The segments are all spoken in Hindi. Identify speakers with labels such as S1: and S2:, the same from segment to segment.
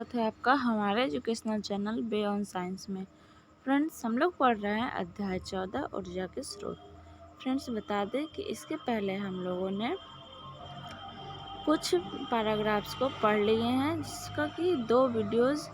S1: स्वागत है आपका हमारे educational channel beyond science में। फ्रेंड्स, हम लोग पढ़ रहे हैं अध्याय 14 ऊर्जा के स्रोत। फ्रेंड्स, बता दें कि इसके पहले हम लोगों ने कुछ पैराग्राफ्स को पढ़ लिए हैं, जिसका कि 2 वीडियोस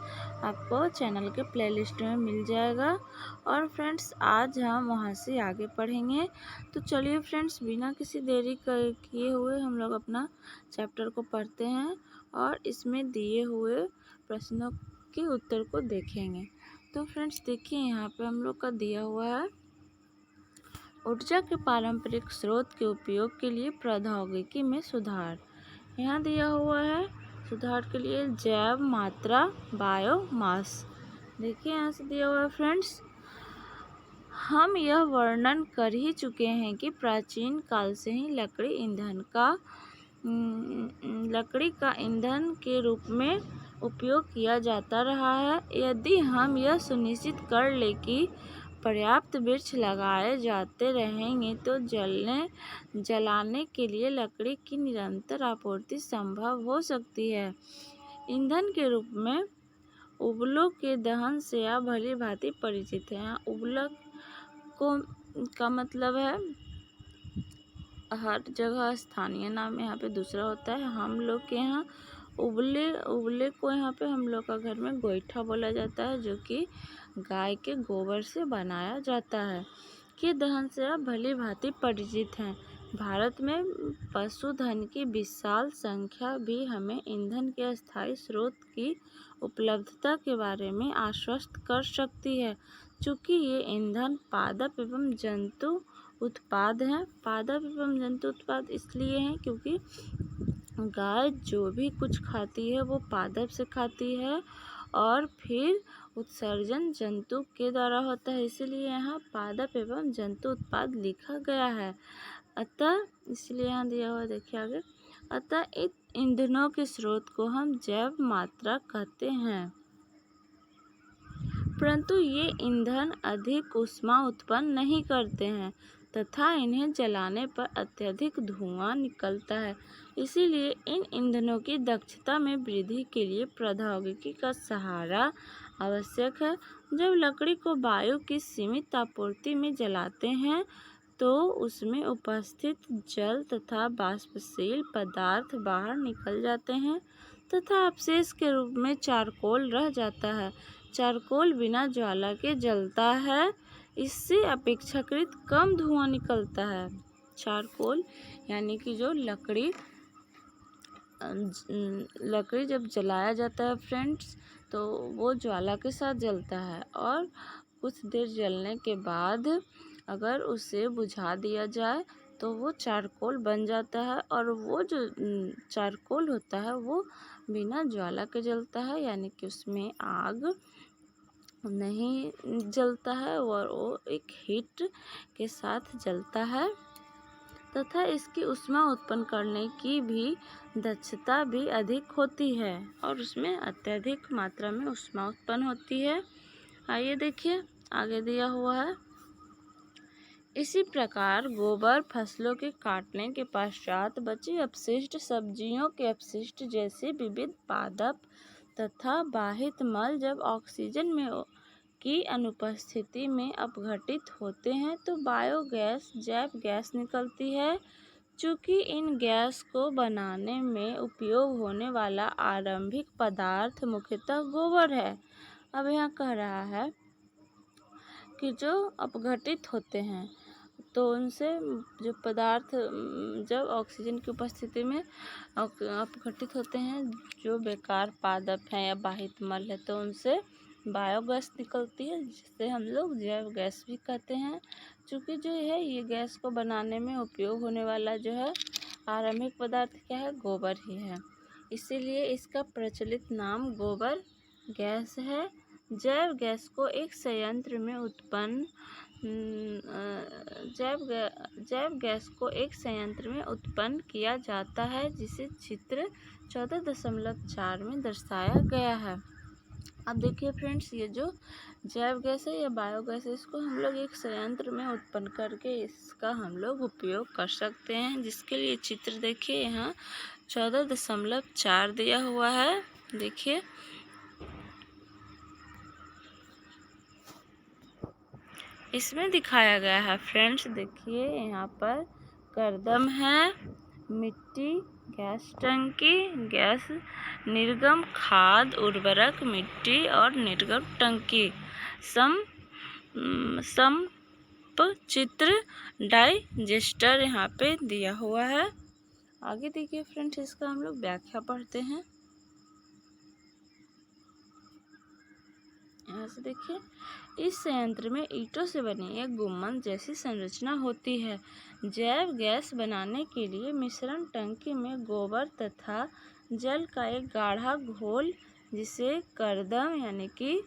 S1: आपको चैनल के प्लेलिस्ट में मिल जाएगा। और फ्रेंड्स, आज हम वहां से आगे पढ़ेंगे। तो चलिए फ्रेंड्स, बिना किसी देरी किए हुए हम लोग अपना चैप्टर को पढ़ते हैं और इसमें दिए हुए प्रश्नों के उत्तर को देखेंगे। तो फ्रेंड्स देखिए, यहाँ पे हम लोग का दिया हुआ है ऊर्जा के पारंपरिक स्रोत के उपयोग के लिए प्रौद्योगिकी में सुधार। यहाँ दिया हुआ है सुधार के लिए जैव मात्रा बायोमास। देखिए यहाँ से दिया हुआ है फ्रेंड्स, हम यह वर्णन कर ही चुके हैं कि प्राचीन काल से ही लकड़ी का ईंधन के रूप में उपयोग किया जाता रहा है। यदि हम यह सुनिश्चित कर ले कि पर्याप्त वृक्ष लगाए जाते रहेंगे तो जलाने के लिए लकड़ी की निरंतर आपूर्ति संभव हो सकती है। ईंधन के रूप में उबलों के दहन से आप भली भांति परिचित हैं। उबलक का मतलब है हर जगह स्थानीय नाम यहाँ पे दूसरा होता है। हम लोग के यहाँ उबले को यहाँ पे हम लोग का घर में गोईठा बोला जाता है, जो कि गाय के गोबर से बनाया जाता है। के दहन से आप भली भांति परिचित हैं। भारत में पशुधन की विशाल संख्या भी हमें ईंधन के अस्थायी स्रोत की उपलब्धता के बारे में आश्वस्त कर सकती है। चूँकि ये ईंधन पादप एवं जंतु उत्पाद हैं। पादप एवं जंतु उत्पाद इसलिए हैं क्योंकि गाय जो भी कुछ खाती है वो पादप से खाती है और फिर उत्सर्जन जंतु के द्वारा होता है, इसीलिए यहाँ पादप एवं जंतु उत्पाद लिखा गया है। अतः इसलिए यहाँ दिया हुआ देखिए आगे, अतः इन ईंधनों के स्रोत को हम जैव मात्रा कहते हैं, परंतु ये ईंधन अधिक ऊष्मा उत्पन्न नहीं करते हैं तथा इन्हें जलाने पर अत्यधिक धुआं निकलता है। इसीलिए इन ईंधनों की दक्षता में वृद्धि के लिए प्रौद्योगिकी का सहारा आवश्यक है। जब लकड़ी को वायु की सीमित आपूर्ति में जलाते हैं तो उसमें उपस्थित जल तथा वाष्पशील पदार्थ बाहर निकल जाते हैं तथा अवशेष के रूप में चारकोल रह जाता है। चारकोल बिना ज्वाला के जलता है, इससे अपेक्षाकृत कम धुआं निकलता है। चारकोल यानी कि जो लकड़ी जब जलाया जाता है फ्रेंड्स, तो वो ज्वाला के साथ जलता है और कुछ देर जलने के बाद अगर उसे बुझा दिया जाए तो वो चारकोल बन जाता है। और वो जो चारकोल होता है वो बिना ज्वाला के जलता है, यानी कि उसमें आग नहीं जलता है और वो एक हीट के साथ जलता है तथा इसकी ऊष्मा उत्पन्न करने की भी दक्षता भी अधिक होती है और उसमें अत्यधिक मात्रा में ऊष्मा उत्पन्न होती है। आइए देखिए आगे दिया हुआ है, इसी प्रकार गोबर फसलों के काटने के पश्चात बचे अपशिष्ट, सब्जियों के अपशिष्ट जैसे विविध पादप तथा बाहित मल जब ऑक्सीजन में की अनुपस्थिति में अपघटित होते हैं तो बायोगैस जैव गैस निकलती है। चूँकि इन गैस को बनाने में उपयोग होने वाला आरंभिक पदार्थ मुख्यतः गोबर है। अब यहाँ कह रहा है कि जो अपघटित होते हैं तो उनसे जो पदार्थ जब ऑक्सीजन की उपस्थिति में अपघटित होते हैं, जो बेकार पादप हैं या बाहित मल है, तो उनसे बायोगैस निकलती है, जिसे हम लोग जैव गैस भी कहते हैं। चूँकि जो है ये गैस को बनाने में उपयोग होने वाला जो है आरंभिक पदार्थ क्या है, गोबर ही है, इसीलिए इसका प्रचलित नाम गोबर गैस है। जैव गैस को एक संयंत्र में उत्पन्न जैव गैस को एक संयंत्र में उत्पन्न किया जाता है, जिसे चित्र 14.4 में दर्शाया गया है। अब देखिए फ्रेंड्स, ये जो जैव गैस है या बायोगैस है, इसको हम लोग एक संयंत्र में उत्पन्न करके इसका हम लोग उपयोग कर सकते हैं, जिसके लिए चित्र देखिए यहाँ 14.4 दिया हुआ है। देखिए इसमें दिखाया गया है फ्रेंड्स। देखिए यहाँ पर कर्दम है, मिट्टी, गैस टंकी, गैस निर्गम, खाद, उर्वरक, मिट्टी और निर्गम टंकी, चित्र, डाइजेस्टर यहाँ पे दिया हुआ है। आगे देखिए फ्रेंड्स, इसका हम लोग व्याख्या पढ़ते हैं। यहाँ से देखिए, इस संयंत्र में ईंटों से बनी एक गुम्बद जैसी संरचना होती है। जैव गैस बनाने के लिए मिश्रण टंकी में गोबर तथा जल का एक गाढ़ा घोल, जिसे कर्दम यानी कि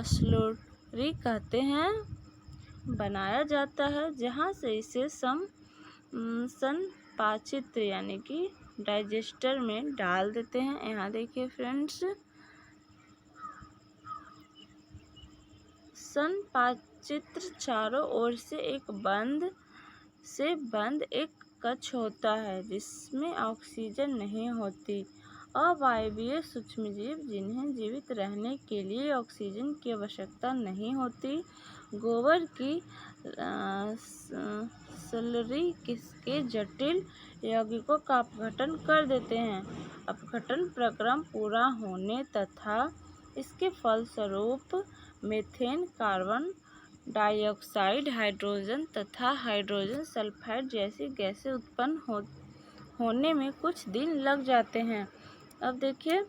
S1: स्लरी कहते हैं, बनाया जाता है, जहाँ से इसे संपाचित्र यानी कि डाइजेस्टर में डाल देते हैं। यहाँ देखिए फ्रेंड्स, संपाचित्र चारों ओर से बंद एक कक्ष होता है, जिसमें ऑक्सीजन नहीं होती। अवायवीय सूक्ष्मजीव, जिन्हें जीवित रहने के लिए ऑक्सीजन की आवश्यकता नहीं होती, गोबर की स्लरी के जटिल यौगिकों का अपघटन कर देते हैं। अपघटन प्रक्रम पूरा होने तथा इसके फलस्वरूप मीथेन, कार्बन डाइऑक्साइड, हाइड्रोजन तथा हाइड्रोजन सल्फाइड जैसी गैसें उत्पन्न होने में कुछ दिन लग जाते हैं। अब देखिए,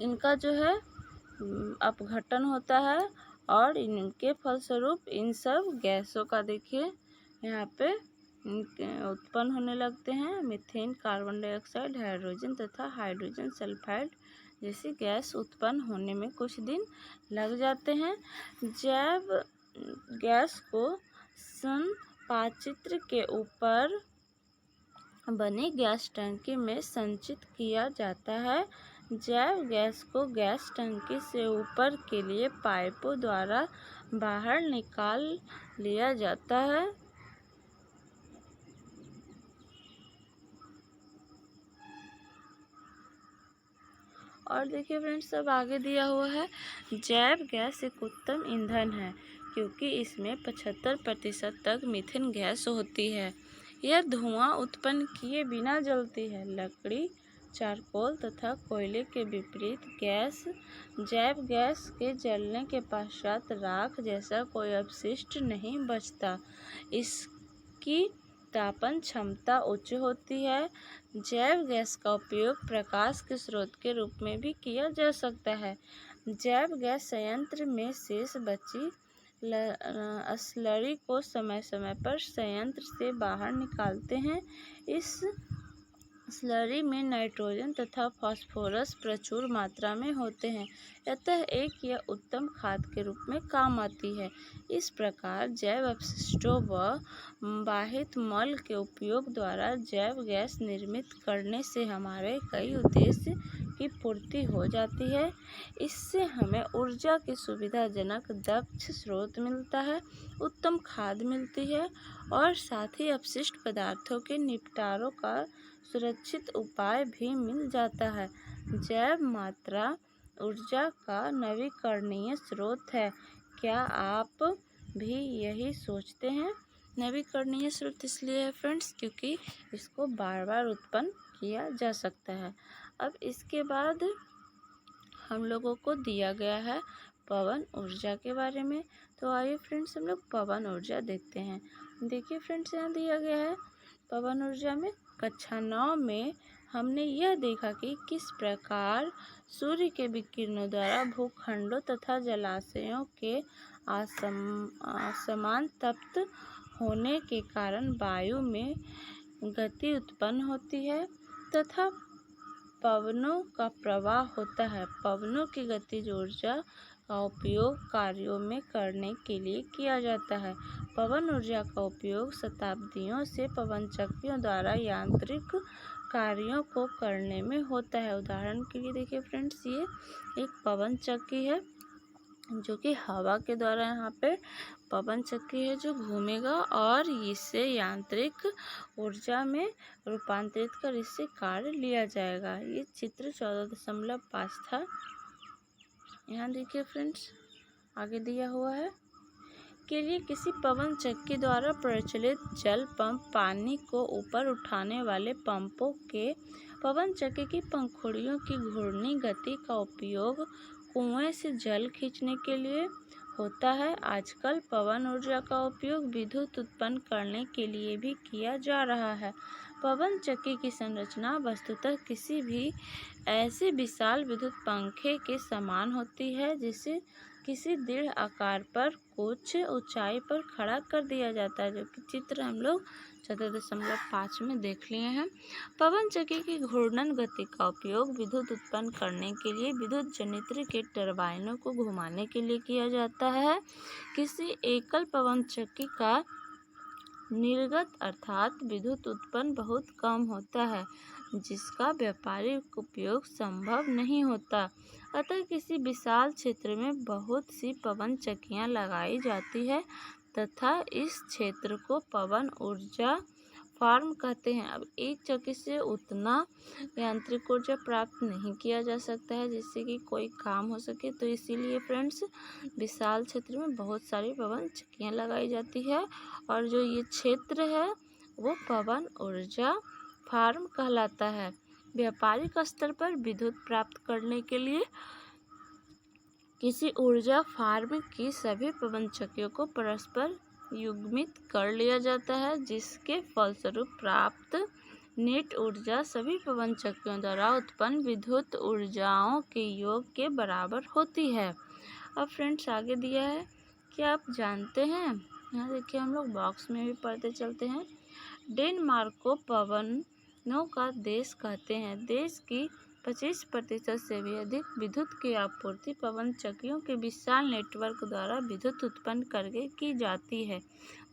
S1: इनका जो है अपघटन होता है और इनके फलस्वरूप इन सब गैसों का देखिए यहाँ पे उत्पन्न होने लगते हैं। मीथेन, कार्बन डाइऑक्साइड, हाइड्रोजन तथा हाइड्रोजन सल्फाइड जैसी गैस उत्पन्न होने में कुछ दिन लग जाते हैं। जैव गैस को संपाचित्र के ऊपर बनी गैस टंकी में संचित किया जाता है। जैव गैस को गैस टंकी से ऊपर के लिए पाइपों द्वारा बाहर निकाल लिया जाता है। और देखिए फ्रेंड्स, सब आगे दिया हुआ है। जैव गैस एक उत्तम ईंधन है, क्योंकि इसमें 75% तक मीथेन गैस होती है। यह धुआं उत्पन्न किए बिना जलती है। लकड़ी, चारकोल तथा कोयले के विपरीत जैव गैस के जलने के पश्चात राख जैसा कोई अपशिष्ट नहीं बचता। इसकी तापन क्षमता उच्च होती है। जैव गैस का उपयोग प्रकाश के स्रोत के रूप में भी किया जा सकता है। जैव गैस संयंत्र में शेष बची स्लरी को समय समय पर संयंत्र से बाहर निकालते हैं। इस स्लरी में नाइट्रोजन तथा फास्फोरस प्रचुर मात्रा में होते हैं, अतः यह उत्तम खाद के रूप में काम आती है। इस प्रकार जैव अपशिष्टों व बाहित मल के उपयोग द्वारा जैव गैस निर्मित करने से हमारे कई उद्देश्य की पूर्ति हो जाती है। इससे हमें ऊर्जा की सुविधाजनक दक्ष स्रोत मिलता है, उत्तम खाद मिलती है और साथ ही अपशिष्ट पदार्थों के निपटारों का सुरक्षित उपाय भी मिल जाता है। जैव मात्रा ऊर्जा का नवीकरणीय स्रोत है। क्या आप भी यही सोचते हैं? नवीकरणीय स्रोत इसलिए है फ्रेंड्स, क्योंकि इसको बार बार उत्पन्न किया जा सकता है। अब इसके बाद हम लोगों को दिया गया है पवन ऊर्जा के बारे में। तो आइए फ्रेंड्स, हम लोग पवन ऊर्जा देखते हैं। देखिए फ्रेंड्स, यहाँ दिया गया है पवन ऊर्जा में कक्षा 9 में हमने यह देखा कि किस प्रकार सूर्य के विकिरणों द्वारा भूखंडों तथा जलाशयों के असमान तप्त होने के कारण वायु में गति उत्पन्न होती है तथा पवनों का प्रवाह होता है। पवनों की गतिज ऊर्जा का उपयोग कार्यों में करने के लिए किया जाता है। पवन ऊर्जा का उपयोग शताब्दियों से पवन चक्कियों द्वारा यांत्रिक कार्यों को करने में होता है। उदाहरण के लिए देखिए फ्रेंड्स, ये एक पवन चक्की है जो कि हवा के द्वारा यहाँ पे पवन चक्की है जो घूमेगा और इससे यांत्रिक ऊर्जा में रूपांतरित कर इससे कार्य लिया जाएगा। ये चित्र 14.5 था। यहाँ देखिए फ्रेंड्स, आगे दिया हुआ है के लिए किसी पवन चक्की द्वारा प्रचलित जल पंप पानी को ऊपर उठाने वाले पंपों के पवन चक्की की पंखुड़ियों की घूर्णी गति का उपयोग कुएं से जल खींचने के लिए होता है। आजकल पवन ऊर्जा का उपयोग विद्युत उत्पन्न करने के लिए भी किया जा रहा है। पवन चक्की की संरचना वस्तुतः किसी भी ऐसे विशाल विद्युत पंखे के समान होती है जिसे किसी दृढ़ आकार पर कुछ ऊंचाई पर खड़ा कर दिया जाता है, जो कि चित्र हम लोग 14.5 में देख लिए हैं। पवन चक्की की घूर्णन गति का उपयोग विद्युत उत्पन्न करने के लिए विद्युत जनित्र के टरबाइनों को घुमाने के लिए किया जाता है। किसी एकल पवन चक्की का निर्गत अर्थात विद्युत उत्पन्न बहुत कम होता है, जिसका व्यापारिक उपयोग संभव नहीं होता। अतः किसी विशाल क्षेत्र में बहुत सी पवन चक्कियां लगाई जाती है तथा इस क्षेत्र को पवन ऊर्जा फार्म कहते हैं। अब एक चक्की से उतना यांत्रिक ऊर्जा प्राप्त नहीं किया जा सकता है जिससे कि कोई काम हो सके, तो इसीलिए फ्रेंड्स विशाल क्षेत्र में बहुत सारी पवन चक्कियां लगाई जाती है और जो ये क्षेत्र है वो पवन ऊर्जा फार्म कहलाता है। व्यापारिक स्तर पर विद्युत प्राप्त करने के लिए किसी ऊर्जा फार्म की सभी पवन चक्कियों को परस्पर युग्मित कर लिया जाता है, जिसके फलस्वरूप प्राप्त नेट ऊर्जा सभी पवन चक्कियों द्वारा उत्पन्न विद्युत ऊर्जाओं के योग के बराबर होती है। अब फ्रेंड्स आगे दिया है कि आप जानते हैं, यहाँ देखिए हम लोग बॉक्स में भी पढ़ते चलते हैं। डेनमार्क को पवनों का देश कहते हैं। देश की 25% से भी अधिक विद्युत की आपूर्ति पवन चक्कियों के विशाल नेटवर्क द्वारा विद्युत उत्पन्न करके की जाती है।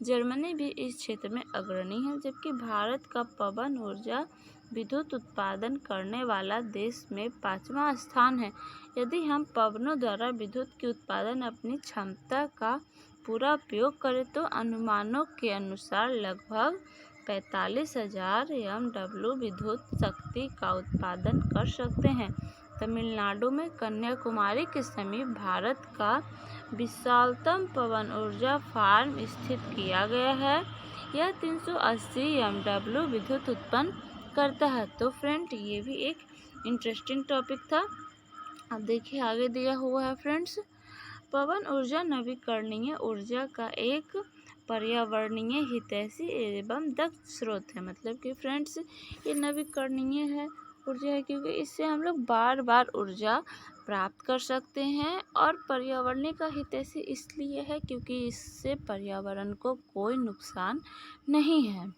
S1: जर्मनी भी इस क्षेत्र में अग्रणी है, जबकि भारत का पवन ऊर्जा विद्युत उत्पादन करने वाला देश में 5वां स्थान है। यदि हम पवनों द्वारा विद्युत की उत्पादन अपनी क्षमता का पूरा उपयोग करें तो अनुमानों के अनुसार लगभग 45,000 MW विद्युत शक्ति का उत्पादन कर सकते हैं। तमिलनाडु में कन्याकुमारी के समीप भारत का विशालतम पवन ऊर्जा फार्म स्थित किया गया है। यह 380 MW विद्युत उत्पन्न करता है। तो फ्रेंड ये भी एक इंटरेस्टिंग टॉपिक था। अब देखिए आगे दिया हुआ है फ्रेंड्स, पवन ऊर्जा नवीकरणीय ऊर्जा का एक पर्यावरणीय हितैषी एवं दक्ष स्रोत है। मतलब कि फ्रेंड्स ये नवीकरणीय है ऊर्जा है क्योंकि इससे हम लोग बार बार ऊर्जा प्राप्त कर सकते हैं, और पर्यावरणीय का हितैषी इसलिए है क्योंकि इससे पर्यावरण को कोई नुकसान नहीं है।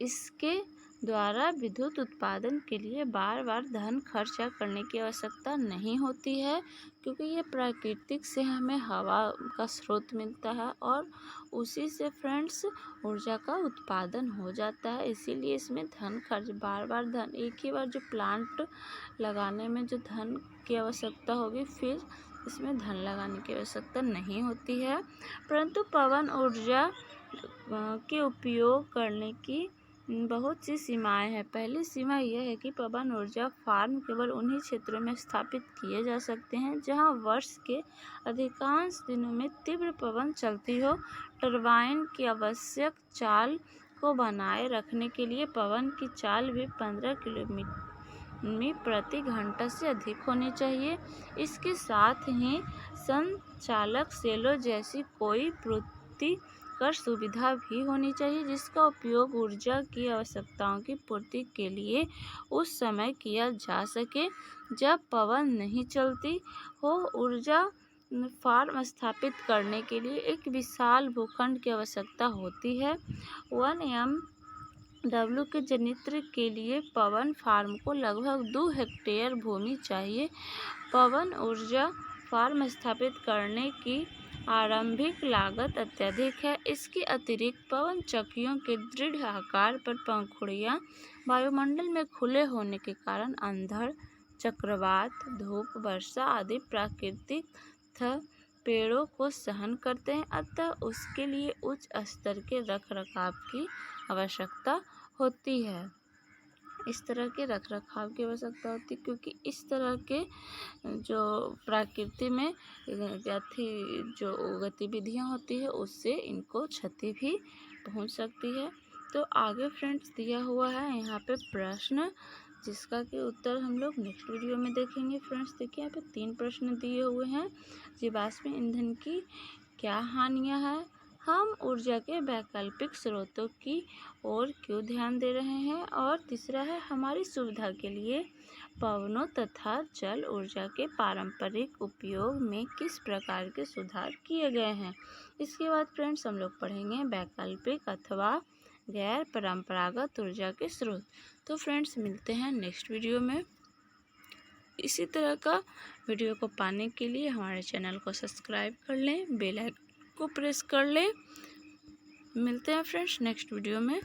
S1: इसके द्वारा विद्युत उत्पादन के लिए बार बार धन खर्चा करने की आवश्यकता नहीं होती है, क्योंकि ये प्राकृतिक से हमें हवा का स्रोत मिलता है और उसी से फ्रेंड्स ऊर्जा का उत्पादन हो जाता है। इसीलिए इसमें धन खर्च बार बार धन एक ही बार जो प्लांट लगाने में जो धन की आवश्यकता होगी, फिर इसमें धन लगाने की आवश्यकता नहीं होती है। परंतु पवन ऊर्जा के उपयोग करने की बहुत सी सीमाएं हैं। पहली सीमा यह है कि पवन ऊर्जा फार्म केवल उन्हीं क्षेत्रों में स्थापित किए जा सकते हैं जहां वर्ष के अधिकांश दिनों में तीव्र पवन चलती हो। टरबाइन की आवश्यक चाल को बनाए रखने के लिए पवन की चाल भी 15 किलोमीटर प्रति घंटा से अधिक होनी चाहिए। इसके साथ ही संचालक सेलों जैसी कोई पूर्ति कर सुविधा भी होनी चाहिए, जिसका उपयोग ऊर्जा की आवश्यकताओं की पूर्ति के लिए उस समय किया जा सके जब पवन नहीं चलती हो। ऊर्जा फार्म स्थापित करने के लिए एक विशाल भूखंड की आवश्यकता होती है। 1 MW के जनित्र के लिए पवन फार्म को लगभग 2 हेक्टेयर भूमि चाहिए। पवन ऊर्जा फार्म स्थापित करने की आरंभिक लागत अत्यधिक है। इसके अतिरिक्त पवन चक्कियों के दृढ़ आकार पर पंखुड़ियां वायुमंडल में खुले होने के कारण अंधड़, चक्रवात, धूप, वर्षा आदि प्राकृतिक पेड़ों को सहन करते हैं, अतः उसके लिए उच्च स्तर के रखरखाव की आवश्यकता होती है। इस तरह के रख रखाव की आवश्यकता होती है, क्योंकि इस तरह के जो प्रकृति में जो गतिविधियाँ होती है उससे इनको क्षति भी पहुंच सकती है। तो आगे फ्रेंड्स दिया हुआ है यहाँ पे प्रश्न, जिसका कि उत्तर हम लोग नेक्स्ट वीडियो में देखेंगे। फ्रेंड्स देखिए, यहाँ पे 3 प्रश्न दिए हुए हैं। जीवाश्म ईंधन की क्या हानियाँ हैं, हम ऊर्जा के वैकल्पिक स्रोतों की ओर क्यों ध्यान दे रहे हैं, और तीसरा है हमारी सुविधा के लिए पवनों तथा जल ऊर्जा के पारंपरिक उपयोग में किस प्रकार के सुधार किए गए हैं। इसके बाद फ्रेंड्स हम लोग पढ़ेंगे वैकल्पिक अथवा गैर परंपरागत ऊर्जा के स्रोत। तो फ्रेंड्स मिलते हैं नेक्स्ट वीडियो में। इसी तरह का वीडियो को पाने के लिए हमारे चैनल को सब्सक्राइब कर लें, बेल आइकन को प्रेस कर लें। मिलते हैं फ्रेंड्स नेक्स्ट वीडियो में।